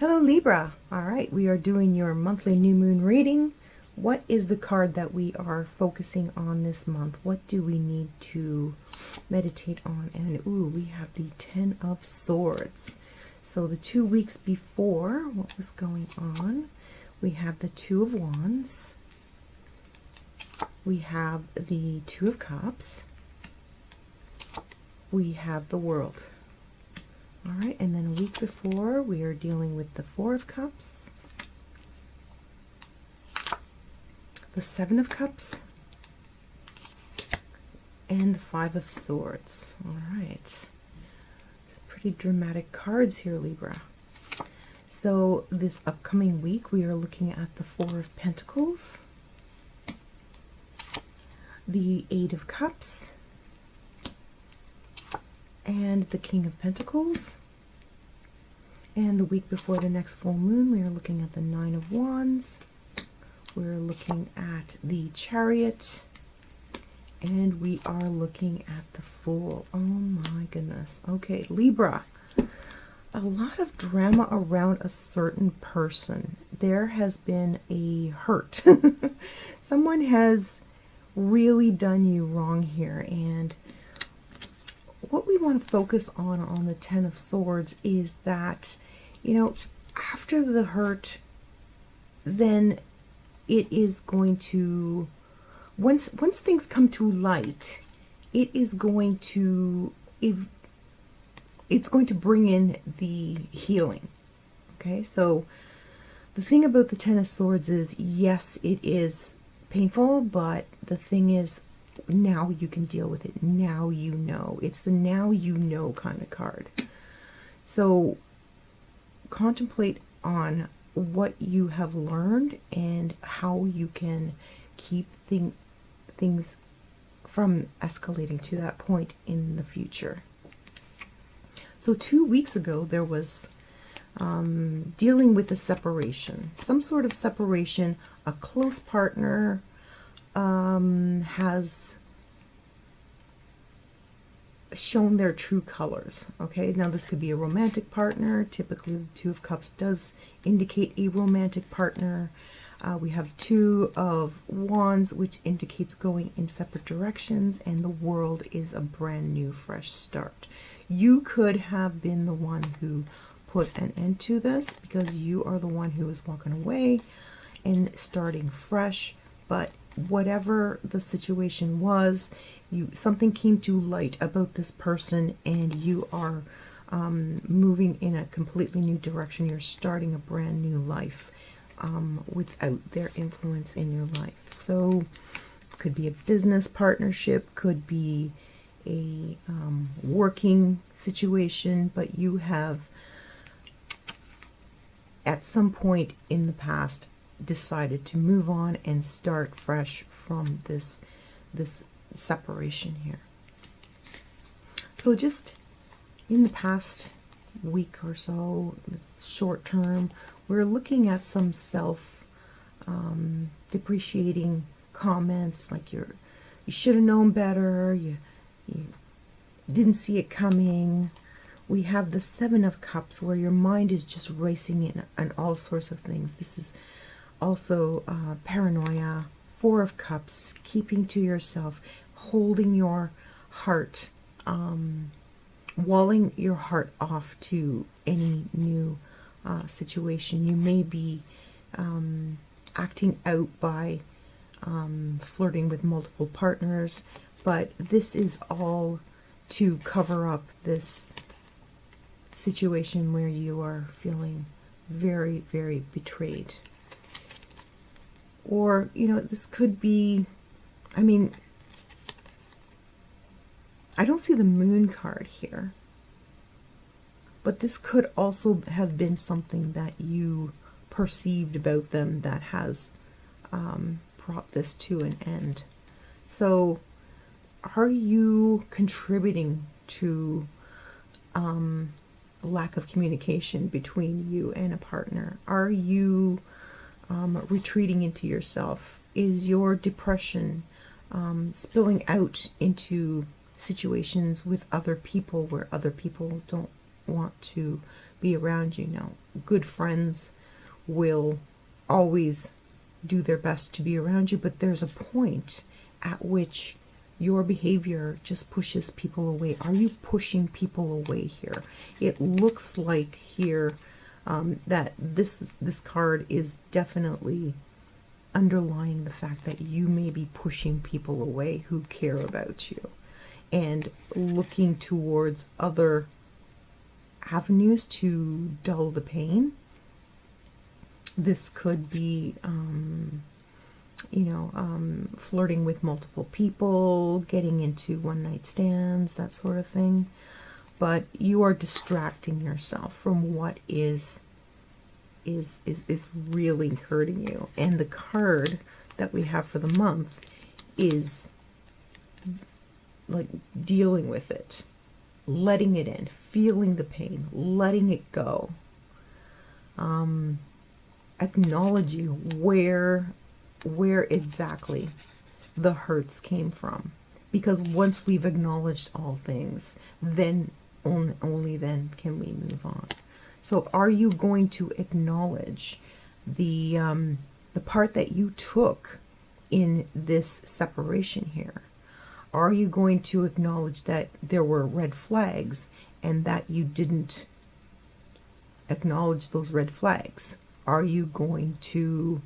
Hello Libra. All right, we are doing your monthly new moon reading. What is the card that we are focusing on this month? What do we need to meditate on? And ooh, we have the Ten of Swords. So the 2 weeks before, what was going on? We have the Two of Wands. We have the Two of Cups. We have the World. All right, and then a week before, we are dealing with the Four of Cups, the Seven of Cups, and the Five of Swords. All right. Some pretty dramatic cards here, Libra. So this upcoming week, we are looking at the Four of Pentacles, the Eight of Cups, and the King of Pentacles. And the week before the next full moon, we are looking at the Nine of Wands. We're looking at the Chariot. And we are looking at the Fool. Oh my goodness. Okay, Libra. A lot of drama around a certain person. There has been a hurt. Someone has really done you wrong here, and what we want to focus on the Ten of Swords is that, you know, after the hurt, then it is going to, once things come to light, it is going to, it's going to bring in the healing. Okay, so the thing about the Ten of Swords is, yes, it is painful, but the thing is, now you can deal with it. Now you know. It's the now you know kind of card. So contemplate on what you have learned and how you can keep things from escalating to that point in the future. So 2 weeks ago, there was dealing with a separation, some sort of separation. A close partner has shown their true colors. Okay, now this could be a romantic partner. Typically the Two of Cups does indicate a romantic partner. We have Two of Wands, which indicates going in separate directions, and the World is a brand new fresh start. You could have been the one who put an end to this, because you are the one who is walking away and starting fresh. But whatever the situation was, something came to light about this person, and you are moving in a completely new direction. You're starting a brand new life without their influence in your life. So could be a business partnership, could be a working situation, but you have at some point in the past decided to move on and start fresh from this separation here. So just in the past week or so, short term, we're looking at some self depreciating comments, like you should have known better, you didn't see it coming. We have the Seven of Cups, where your mind is just racing in on all sorts of things. This is also paranoia. Four of Cups, keeping to yourself, holding your heart, walling your heart off to any new situation. You may be acting out by flirting with multiple partners, but this is all to cover up this situation where you are feeling very, very betrayed. Or, you know, this could be, I mean, I don't see the Moon card here, but this could also have been something that you perceived about them that has brought this to an end. So are you contributing to lack of communication between you and a partner? Are you retreating into yourself? Is your depression spilling out into situations with other people where other people don't want to be around you. Now, good friends will always do their best to be around you, but there's a point at which your behavior just pushes people away. Are you pushing people away here? It looks like here that this card is definitely underlying the fact that you may be pushing people away who care about you and looking towards other avenues to dull the pain. This could be flirting with multiple people, getting into one-night stands, that sort of thing. But you are distracting yourself from what is really hurting you. And the card that we have for the month is like dealing with it, letting it in, feeling the pain, letting it go, acknowledging where exactly the hurts came from. Because once we've acknowledged all things, then only then can we move on. So are you going to acknowledge the part that you took in this separation here? Are you going to acknowledge that there were red flags and that you didn't acknowledge those red flags? Are you going to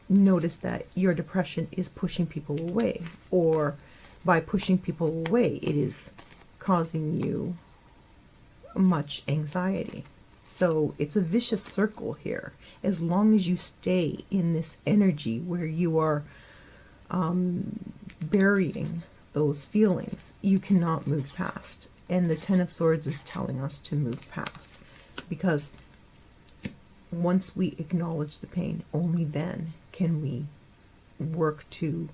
notice that your depression is pushing people away, or by pushing people away, it is causing you much anxiety? So it's a vicious circle here. As long as you stay in this energy where you are burying those feelings, you cannot move past. And the Ten of Swords is telling us to move past, because once we acknowledge the pain, only then can we work to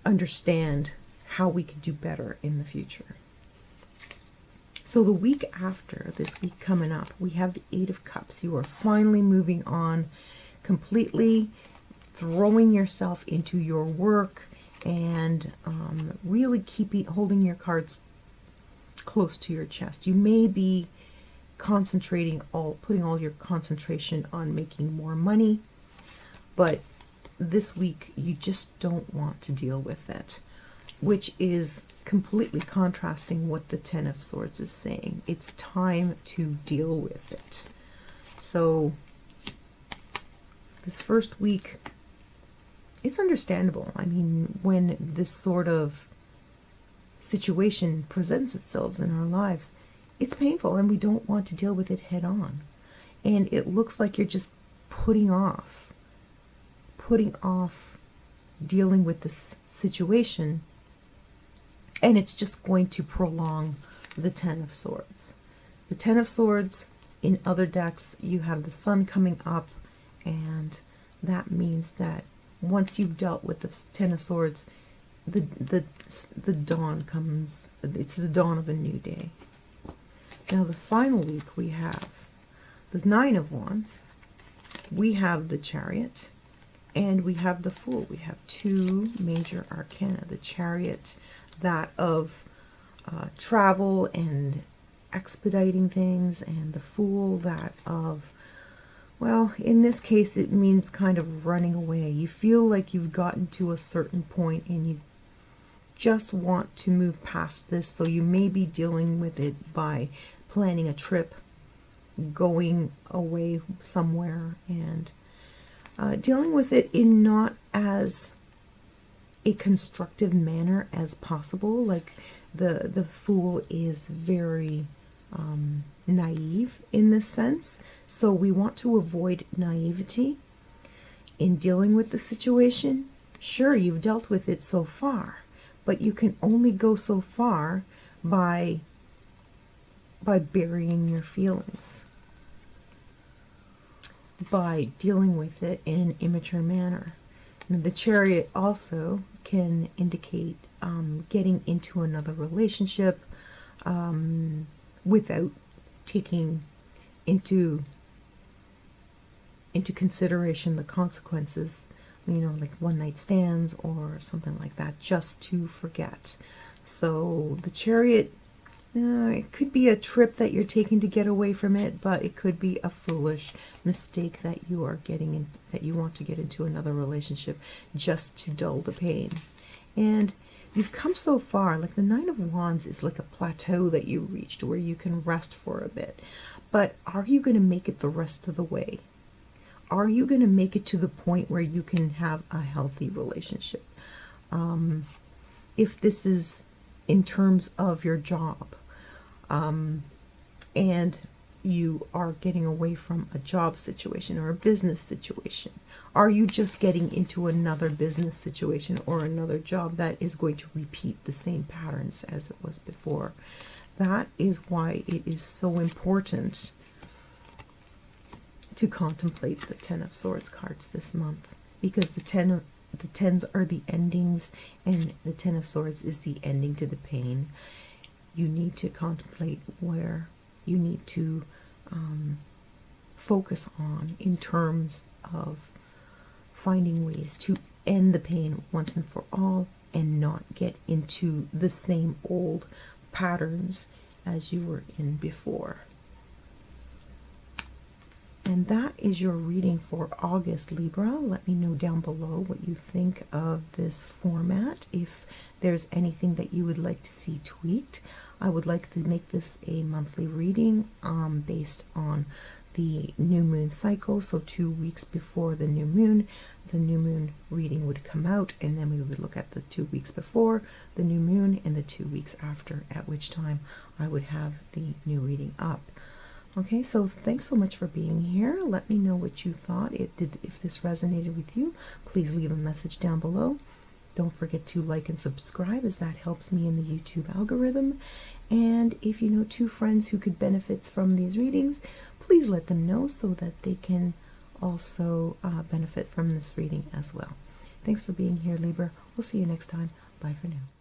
understand how we can do better in the future. So the week after, this week coming up, we have the Eight of Cups. You are finally moving on completely, throwing yourself into your work, and really holding your cards close to your chest. You may be putting all your concentration on making more money, but this week you just don't want to deal with it, which is completely contrasting what the Ten of Swords is saying. It's time to deal with it. So this first week, it's understandable. I mean, when this sort of situation presents itself in our lives, it's painful and we don't want to deal with it head on. And it looks like you're just putting off dealing with this situation, and it's just going to prolong the Ten of Swords. The Ten of Swords, in other decks, you have the Sun coming up, and that means that once you've dealt with the Ten of Swords, the dawn comes. It's the dawn of a new day. Now the final week, we have the Nine of Wands, we have the Chariot, and we have the Fool. We have two major arcana. The Chariot, that of travel and expediting things, and the Fool, that of, well, in this case it means kind of running away. You feel like you've gotten to a certain point and you just want to move past this, so you may be dealing with it by planning a trip, going away somewhere, and dealing with it in not as a constructive manner as possible. Like the Fool is very naive in this sense, so we want to avoid naivety in dealing with the situation. Sure, you've dealt with it so far, but you can only go so far by burying your feelings, by dealing with it in an immature manner. And the Chariot also can indicate getting into another relationship without taking into consideration the consequences you know, like one night stands or something like that, just to forget. So the Chariot, it could be a trip that you're taking to get away from it, but it could be a foolish mistake that you are getting in, that you want to get into another relationship just to dull the pain. And you've come so far. Like the Nine of Wands is like a plateau that you reached where you can rest for a bit. But are you going to make it the rest of the way? Are you going to make it to the point where you can have a healthy relationship? If this is in terms of your job, and you are getting away from a job situation or a business situation, are you just getting into another business situation or another job that is going to repeat the same patterns as it was before? That is why it is so important to contemplate the Ten of Swords cards this month, because the tens are the endings, and the Ten of Swords is the ending to the pain. You need to contemplate where you need to focus on in terms of finding ways to end the pain once and for all, and not get into the same old patterns as you were in before. And that is your reading for August, Libra. Let me know down below what you think of this format. If there's anything that you would like to see tweaked, I would like to make this a monthly reading based on the new moon cycle. So 2 weeks before the new moon reading would come out, and then we would look at the 2 weeks before the new moon and the 2 weeks after, at which time I would have the new reading up. Okay, so thanks so much for being here. Let me know what you thought. If this resonated with you, please leave a message down below. Don't forget to like and subscribe, as that helps me in the YouTube algorithm. And if you know 2 friends who could benefit from these readings, please let them know so that they can also benefit from this reading as well. Thanks for being here, Libra. We'll see you next time. Bye for now.